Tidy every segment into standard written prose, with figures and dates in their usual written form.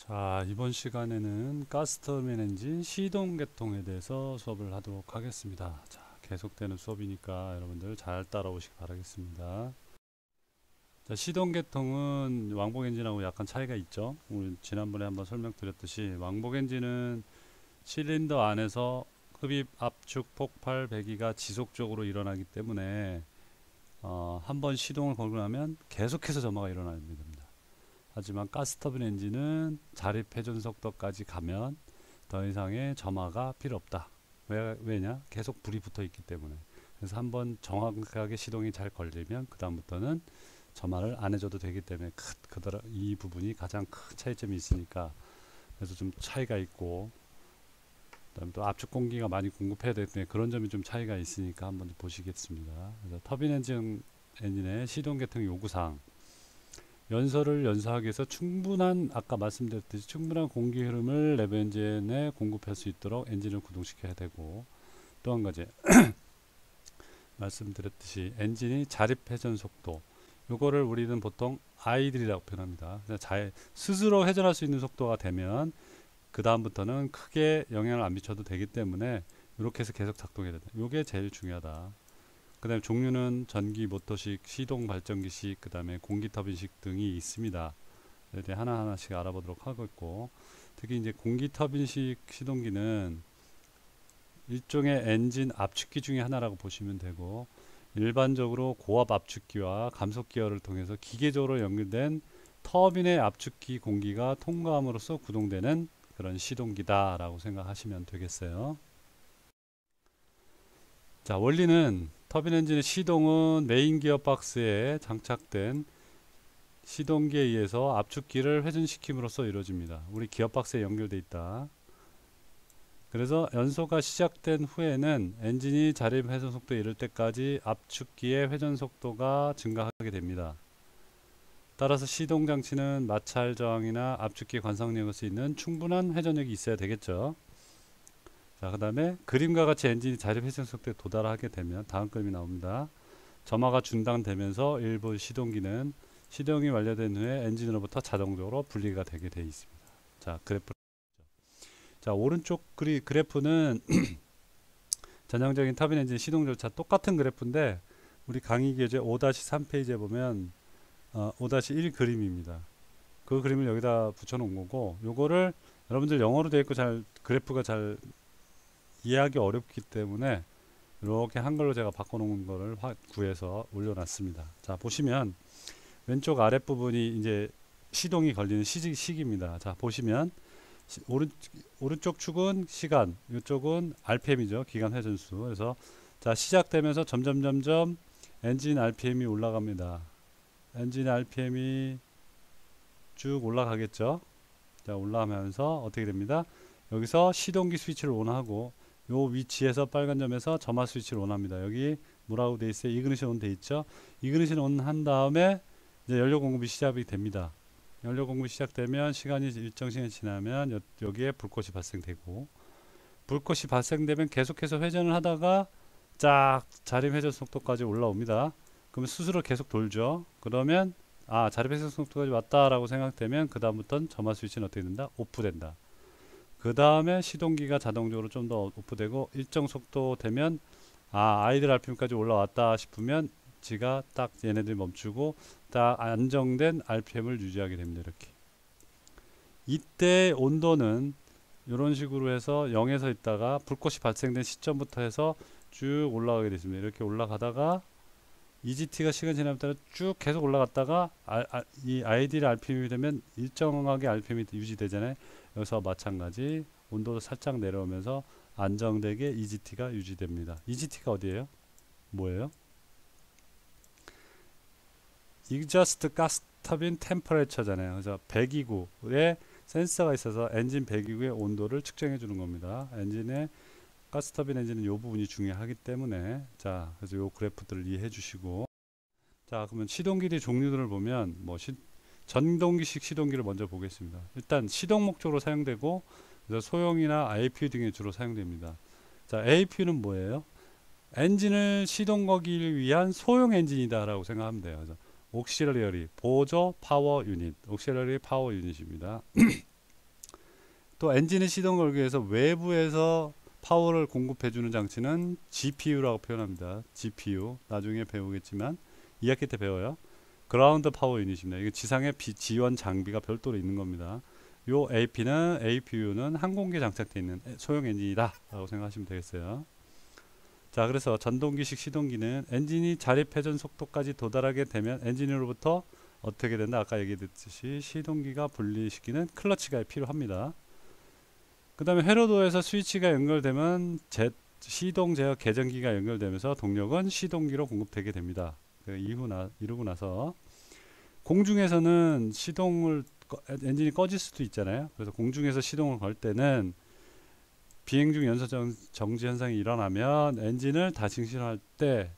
자, 이번 시간에는 가스터빈 엔진 시동 계통에 대해서 수업을 하도록 하겠습니다. 자, 계속되는 수업이니까 여러분들 잘 따라오시기 바라겠습니다. 자, 시동 계통은 왕복 엔진하고 약간 차이가 있죠. 우리 지난번에 한번 설명드렸듯이 왕복 엔진은 실린더 안에서 흡입, 압축, 폭발, 배기가 지속적으로 일어나기 때문에 한번 시동을 걸고 나면 계속해서 점화가 일어나게 됩니다. 하지만 가스터빈 엔진은 자립 회전 속도까지 가면 더 이상의 점화가 필요 없다. 왜냐? 계속 불이 붙어 있기 때문에. 그래서 한번 정확하게 시동이 잘 걸리면 그 다음부터는 점화를 안 해줘도 되기 때문에 이 부분이 가장 큰 차이점이 있으니까, 그래서 좀 차이가 있고, 그다음에 또 압축 공기가 많이 공급해야 되기 때문에 그런 점이 좀 차이가 있으니까 한번 보시겠습니다. 그래서 터빈 엔진의 시동 계통 요구사항, 연소를 연소하기 위해서 아까 말씀드렸듯이 충분한 공기 흐름을 내부 엔진에 공급할 수 있도록 엔진을 구동시켜야 되고, 또 한 가지 말씀드렸듯이 엔진이 자립 회전 속도, 요거를 우리는 보통 아이들이라고 표현합니다. 스스로 회전할 수 있는 속도가 되면 그 다음부터는 크게 영향을 안 미쳐도 되기 때문에 이렇게 해서 계속 작동해야 된다. 요게 제일 중요하다. 그 다음에 종류는 전기 모터식, 시동 발전기식, 그 다음에 공기 터빈식 등이 있습니다. 이렇게 하나하나씩 알아보도록 하고 있고, 특히 이제 공기 터빈식 시동기는 일종의 엔진 압축기 중에 하나라고 보시면 되고, 일반적으로 고압 압축기와 감속 기어를 통해서 기계적으로 연결된 터빈의 압축기 공기가 통과함으로써 구동되는 그런 시동기다 라고 생각하시면 되겠어요. 자, 원리는 터빈 엔진의 시동은 메인 기어박스에 장착된 시동기에 의해서 압축기를 회전시킴으로써 이루어집니다. 우리 기어박스에 연결되어 있다. 그래서 연소가 시작된 후에는 엔진이 자립 회전 속도에 이를 때까지 압축기의 회전 속도가 증가하게 됩니다. 따라서 시동 장치는 마찰 저항이나 압축기 관상력을 수 있는 충분한 회전력이 있어야 되겠죠. 자, 그 다음에 그림과 같이 엔진이 자립 회전 속도에 도달하게 되면 다음 그림이 나옵니다. 점화가 중단되면서 일부 시동기는 시동이 완료된 후에 엔진으로부터 자동적으로 분리가 되게 되어 있습니다. 자, 그래프. 자, 오른쪽 그래프는 전형적인 터빈 엔진 시동 절차 똑같은 그래프인데, 우리 강의 교재 5-3페이지에 보면 5-1 그림입니다. 그 그림을 여기다 붙여놓은 거고, 요거를 여러분들 영어로 되어 있고 그래프가 잘 이해하기 어렵기 때문에 이렇게 한글로 제가 바꿔놓은 거를 구해서 올려놨습니다. 자, 보시면 왼쪽 아랫부분이 이제 시동이 걸리는 시기입니다. 자, 보시면 오른쪽 축은 시간, 이쪽은 RPM이죠. 기관 회전수. 그래서 자, 시작되면서 점점 엔진 RPM이 올라갑니다. 엔진 RPM이 쭉 올라가겠죠. 자, 올라가면서 어떻게 됩니다. 여기서 시동기 스위치를 온하고, 요 위치에서 빨간 점에서 점화 스위치를 온합니다. 여기 뭐라고 돼 있어요? 이그니션 온 돼 있죠. 이그니션 온 한 다음에 이제 연료 공급이 시작이 됩니다. 연료 공급이 시작되면 시간이 일정 시간이 지나면 여기에 불꽃이 발생되고, 불꽃이 발생되면 계속해서 회전을 하다가 쫙 자립 회전 속도까지 올라옵니다. 그러면 스스로 계속 돌죠. 그러면 자립 회전 속도까지 왔다라고 생각되면 그 다음부터는 점화 스위치는 어떻게 된다? 오프된다. 그 다음에 시동기가 자동적으로 좀 더 오프되고, 일정 속도 되면 아이들 RPM까지 올라왔다 싶으면 지가 딱 얘네들이 멈추고 딱 안정된 RPM을 유지하게 됩니다. 이렇게. 이때 온도는 이런 식으로 해서 0에서 있다가 불꽃이 발생된 시점부터 해서 쭉 올라가게 되습니다. 이렇게 올라가다가 EGT가 시간 지나면 따라 쭉 계속 올라갔다가 이 아이들 RPM이 되면 일정하게 RPM이 유지되잖아요. 여기서 마찬가지 온도도 살짝 내려오면서 안정되게 EGT가 유지됩니다. EGT가 어디예요? 뭐예요? Exhaust Gas Turbine Temperature잖아요. 그래서 배기구에 센서가 있어서 엔진 배기구의 온도를 측정해 주는 겁니다. 가스터빈 엔진은 이 부분이 중요하기 때문에, 자, 그래서 이 그래프들을 이해해 주시고, 자, 그러면 시동기의 종류들을 보면 전동기식 시동기를 먼저 보겠습니다. 일단 시동 목적으로 사용되고, 그래서 소형이나 APU 등에 주로 사용됩니다. 자, APU는 뭐예요? 엔진을 시동 거기를 위한 소형 엔진이다라고 생각하면 돼요. 그래서 옥실러리 보조 파워 유닛, 옥실러리 파워 유닛입니다. 또 엔진의 시동 걸기 위해서 외부에서 파워를 공급해주는 장치는 GPU라고 표현합니다. GPU 나중에 배우겠지만 2학기 때 배워요. 그라운드 파워 유닛입니다. 이게 지상에 지원 장비가 별도로 있는 겁니다. 요 APU는 항공기에 장착되어 있는 소형 엔진이다 라고 생각하시면 되겠어요. 자, 그래서 전동기식 시동기는 엔진이 자립 회전 속도까지 도달하게 되면 엔진으로부터 어떻게 된다? 아까 얘기했듯이 시동기가 분리시키는 클러치가 필요합니다. 그 다음에 회로도에서 스위치가 연결되면 시동 제어 계전기가 연결되면서 동력은 시동기로 공급되게 됩니다. 이루고 나서 공중에서는 엔진이 꺼질 수도 있잖아요. 그래서 공중에서 시동을 걸 때는 비행 중 연소 정지 현상이 일어나면 엔진을 다시 시동할 때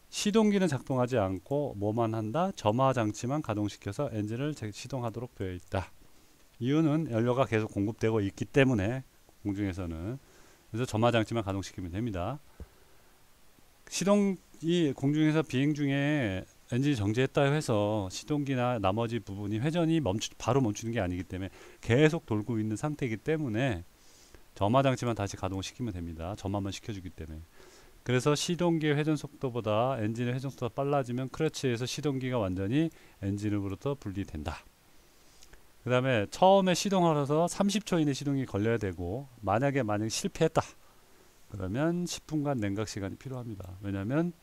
시동기는 작동하지 않고 뭐만 한다? 점화 장치만 가동시켜서 엔진을 시동하도록 되어 있다. 이유는 연료가 계속 공급되고 있기 때문에 공중에서는 그래서 점화 장치만 가동시키면 됩니다. 시동이 공중에서 비행 중에 엔진이 정지했다 해서 시동기나 나머지 부분이 회전이 바로 멈추는 게 아니기 때문에 계속 돌고 있는 상태이기 때문에 점화 장치만 다시 가동시키면 됩니다. 점화만 시켜주기 때문에. 그래서 시동기의 회전 속도보다 엔진의 회전 속도가 빨라지면 크러치에서 시동기가 완전히 엔진으로부터 분리된다. 그 다음에 처음에 시동하러서 30초 이내 시동이 걸려야 되고 만약에 실패했다 그러면 10분간 냉각 시간이 필요합니다. 왜냐하면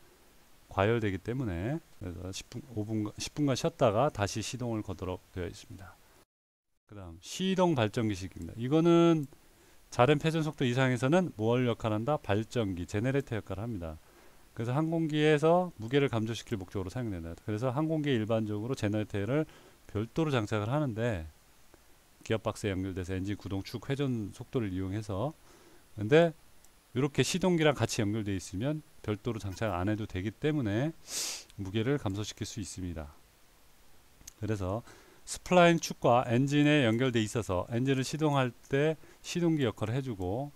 과열되기 때문에. 그래서 10분간 쉬었다가 다시 시동을 거도록 되어 있습니다. 그 다음 시동 발전기식입니다. 이거는 자연 회전 속도 이상에서는 뭘 역할한다? 발전기, 제네레이터 역할을 합니다. 그래서 항공기에서 무게를 감소시킬 목적으로 사용된다. 그래서 항공기에 일반적으로 제네레이터를 별도로 장착을 하는데 기어박스에 연결돼서 엔진 구동 축 회전 속도를 이용해서, 근데 이렇게 시동기랑 같이 연결되어 있으면 별도로 장착 안 해도 되기 때문에 무게를 감소시킬 수 있습니다. 그래서 스플라인 축과 엔진에 연결되어 있어서 엔진을 시동할 때 시동기 역할을 해주고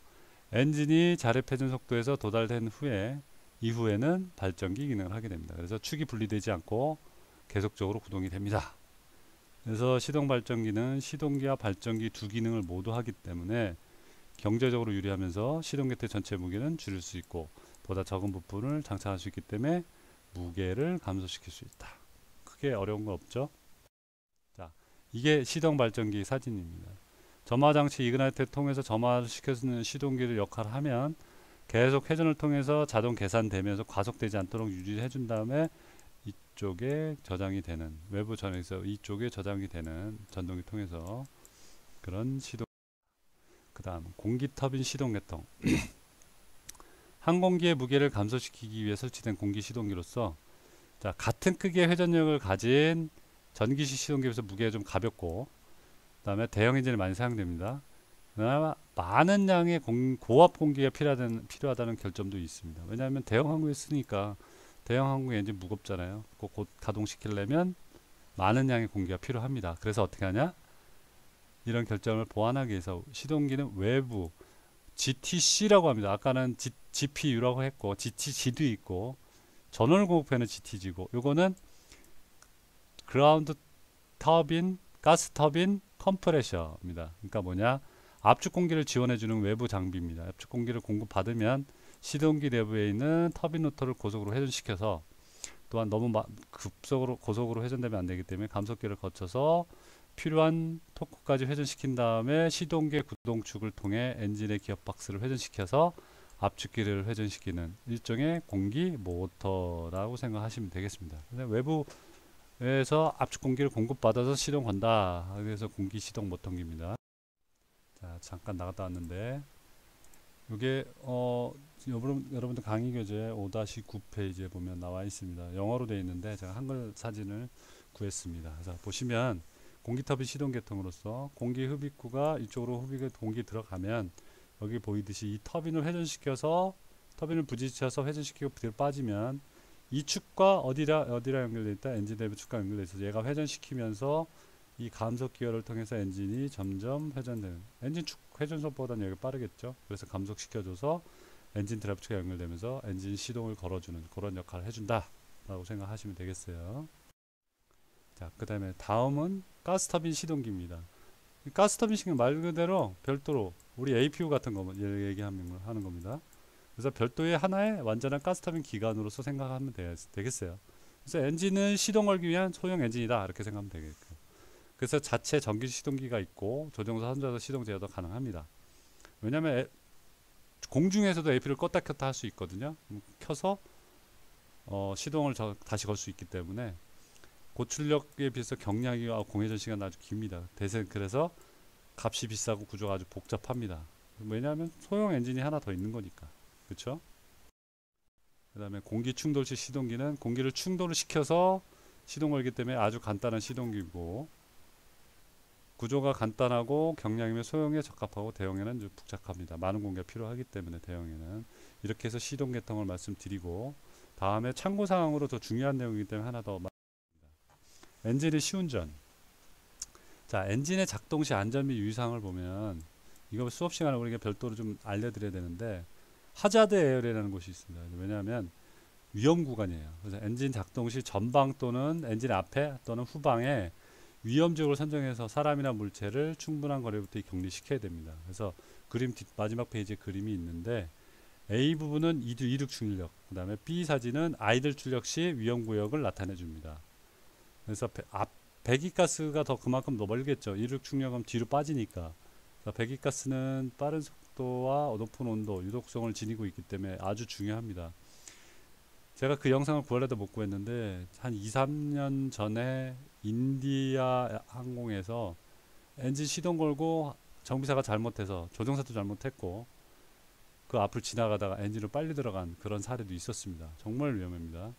엔진이 자립 회전 속도에서 도달된 이후에는 발전기 기능을 하게 됩니다. 그래서 축이 분리되지 않고 계속적으로 구동이 됩니다. 그래서 시동 발전기는 시동기와 발전기 두 기능을 모두 하기 때문에 경제적으로 유리하면서 시동 곁의 전체 무게는 줄일 수 있고 보다 적은 부품을 장착할 수 있기 때문에 무게를 감소시킬 수 있다. 크게 어려운 거 없죠? 자, 이게 시동 발전기 사진입니다. 점화장치 이그나이트를 통해서 점화를 시켜주는 시동기를 역할을 하면 계속 회전을 통해서 자동 계산되면서 과속되지 않도록 유지해 준 다음에 이쪽에 저장이 되는, 외부 전에서 이쪽에 저장이 되는 전동기 통해서 그런 시동. 그 다음 공기 터빈 시동 계통. 항공기의 무게를 감소시키기 위해 설치된 공기 시동기로서, 자, 같은 크기의 회전력을 가진 전기식 시동기에 비해서 무게가 좀 가볍고, 그 다음에 대형 엔진이 많이 사용됩니다. 그나마 많은 양의 고압 공기가 필요하다는 결점도 있습니다. 왜냐하면 대형 항공에 쓰니까 대형 항공 엔진 무겁잖아요. 곧 가동시키려면 많은 양의 공기가 필요합니다. 그래서 어떻게 하냐? 이런 결점을 보완하기 위해서 시동기는 외부 GTC라고 합니다. 아까는 GPU라고 했고 GTG도 있고 전원을 공급하는 GTG고, 요거는 그라운드 터빈, 가스 터빈 컴프레셔입니다. 그러니까 뭐냐? 압축 공기를 지원해 주는 외부 장비입니다. 압축 공기를 공급받으면 시동기 내부에 있는 터빈 로터를 고속으로 회전시켜서, 또한 너무 고속으로 회전되면 안 되기 때문에 감속기를 거쳐서 필요한 토크까지 회전시킨 다음에 시동계 구동축을 통해 엔진의 기어박스를 회전시켜서 압축기를 회전시키는 일종의 공기 모터라고 생각하시면 되겠습니다. 외부에서 압축 공기를 공급받아서 시동 건다. 그래서 공기 시동 모터기입니다. 자, 잠깐 나갔다 왔는데, 이게 여러분들 강의 교재 5-9페이지에 보면 나와 있습니다. 영어로 되어 있는데 제가 한글 사진을 구했습니다. 그래서 보시면 공기 터빈 시동 계통으로서 공기 흡입구가 이쪽으로 공기 들어가면 여기 보이듯이 이 터빈을 회전시켜서, 터빈을 부딪혀서 회전시키고 뒤로 빠지면 이 축과 어디라 연결되어 있다? 엔진 내부 축과 연결되어 있어서 얘가 회전시키면서 이 감속 기어를 통해서 엔진이 점점 회전되는, 엔진 축 회전 속보다는 여기 빠르겠죠. 그래서 감속시켜줘서 엔진 드라이브 축에 연결되면서 엔진 시동을 걸어주는 그런 역할을 해준다 라고 생각하시면 되겠어요. 자, 그 다음에 다음은 가스터빈 시동기입니다. 가스 터빈식은 말 그대로 별도로 우리 APU 같은 거 얘기하는 겁니다. 그래서 별도의 하나의 완전한 가스 터빈 기관으로서 생각하면 되겠어요. 그래서 엔진은 시동 걸기 위한 소형 엔진이다 이렇게 생각하면 되겠고, 그래서 자체 전기 시동기가 있고 조종사 혼자서 시동 제어도 가능합니다. 왜냐하면 공중에서도 AP를 껐다 켰다 할 수 있거든요. 켜서 시동을 다시 걸 수 있기 때문에 고출력에 비해서 경량이와 공회전 시간은 아주 깁니다. 그래서 값이 비싸고 구조가 아주 복잡합니다. 왜냐하면 소형 엔진이 하나 더 있는 거니까. 그렇죠? 그 다음에 공기 충돌식 시동기는 공기를 충돌을 시켜서 시동 걸기 때문에 아주 간단한 시동기고, 구조가 간단하고 경량이면 소형에 적합하고 대형에는 좀 복잡합니다. 많은 공기가 필요하기 때문에 대형에는. 이렇게 해서 시동 계통을 말씀드리고, 다음에 참고사항으로 더 중요한 내용이기 때문에 하나 더 말씀드립니다. 엔진의 시운전. 자, 엔진의 작동 시 안전 및 유의사항을 보면, 이거 수업 시간에 우리가 별도로 좀 알려드려야 되는데, 하자드 에어리라는 곳이 있습니다. 왜냐하면 위험 구간이에요. 그래서 엔진 작동 시 전방 또는 엔진 앞에 또는 후방에 위험지역을 선정해서 사람이나 물체를 충분한 거리부터 격리시켜야 됩니다. 그래서 그림 마지막 페이지에 그림이 있는데, A 부분은 이륙 출력, 그 다음에 B 사진은 아이들 출력 시 위험구역을 나타내 줍니다. 그래서 배기가스가 더 그만큼 더 멀겠죠. 이륙 출력은 뒤로 빠지니까. 배기가스는 빠른 속도와 높은 온도, 유독성을 지니고 있기 때문에 아주 중요합니다. 제가 그 영상을 구하려다 못 구했는데, 한 2, 3년 전에 인디아 항공에서 엔진 시동 걸고 정비사가 잘못해서 조종사도 잘못했고 그 앞을 지나가다가 엔진으로 빨리 들어간 그런 사례도 있었습니다. 정말 위험합니다.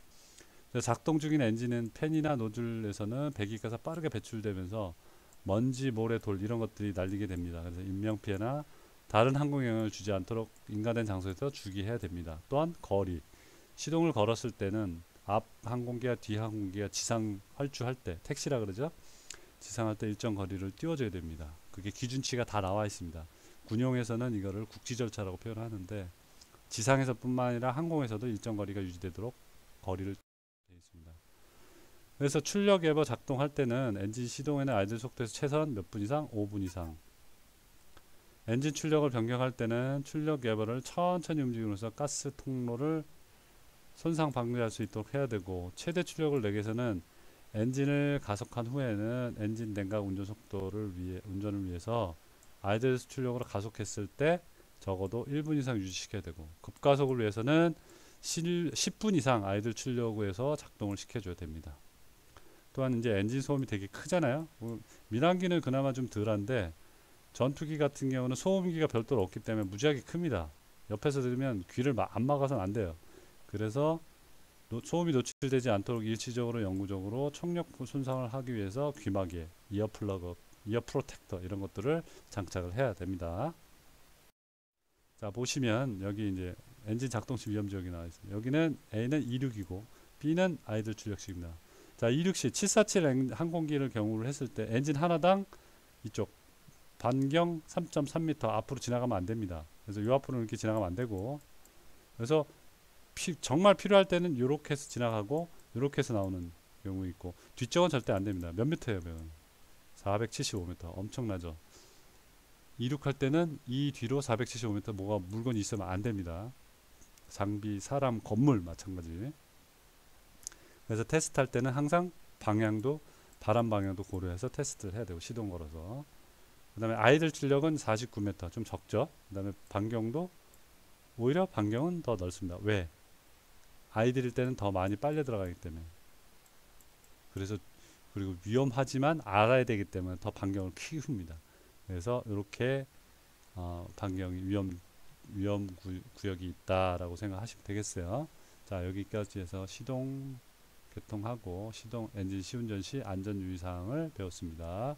작동 중인 엔진은 팬이나 노즐에서는 배기가스가 빠르게 배출되면서 먼지, 모래, 돌 이런 것들이 날리게 됩니다. 그래서 인명피해나 다른 항공에 영향을 주지 않도록 인가된 장소에서 주기해야 됩니다. 또한 거리, 시동을 걸었을 때는 앞 항공기와 뒤 항공기가 지상 활주할 때, 택시라 그러죠. 지상할 때 일정 거리를 띄워줘야 됩니다. 그게 기준치가 다 나와 있습니다. 군용에서는 이거를 국지 절차라고 표현하는데, 지상에서 뿐만 아니라 항공에서도 일정 거리가 유지되도록 거리를 되어 있습니다. 그래서 출력 레버 작동할 때는 엔진 시동에는 아이들 속도에서 최소한 몇 분 이상? 5분 이상. 엔진 출력을 변경할 때는 출력 레버를 천천히 움직임으로써 가스 통로를 손상 방지할 수 있도록 해야 되고, 최대 출력을 내기 위해서는 엔진을 가속한 후에는 엔진 냉각 운전을 위해서 아이들 출력으로 가속했을 때 적어도 1분 이상 유지시켜야 되고, 급가속을 위해서는 10분 이상 아이들 출력에서 작동을 시켜줘야 됩니다. 또한 이제 엔진 소음이 되게 크잖아요. 민항기는 그나마 좀 덜한데 전투기 같은 경우는 소음기가 별도로 없기 때문에 무지하게 큽니다. 옆에서 들으면 귀를 안 막아서는 안 돼요. 그래서 소음이 노출되지 않도록 일시적으로 영구적으로 청력 손상을 하기 위해서 귀마개, 이어 플러그, 이어 프로텍터 이런 것들을 장착을 해야 됩니다. 자, 보시면 여기 이제 엔진 작동 시 위험 지역이 나와 있습니다. 여기는 A는 이륙이고 B는 아이들 출력식입니다. 자, 이륙 시 747 항공기를 경우를 했을 때 엔진 하나당 이쪽 반경 3.3m 앞으로 지나가면 안 됩니다. 그래서 요 앞으로 이렇게 지나가면 안 되고, 그래서 정말 필요할 때는 이렇게 해서 지나가고 이렇게 해서 나오는 경우 있고, 뒤쪽은 절대 안 됩니다. 몇 미터예요? 475m. 엄청나죠? 이륙할 때는 이 뒤로 475m 뭐가 물건이 있으면 안 됩니다. 장비, 사람, 건물 마찬가지. 그래서 테스트할 때는 항상 방향도, 바람 방향도 고려해서 테스트를 해야 되고, 시동 걸어서. 그 다음에 아이들 출력은 49m, 좀 적죠. 그 다음에 반경도, 오히려 반경은 더 넓습니다. 왜? 아이들일 때는 더 많이 빨려 들어가기 때문에. 그래서, 그리고 위험하지만 알아야 되기 때문에 더 반경을 키웁니다. 그래서 이렇게 반경이 위험 구역이 있다라고 생각하시면 되겠어요. 자, 여기까지 해서 시동 개통하고 시동 엔진 시운전 시 안전 유의사항을 배웠습니다.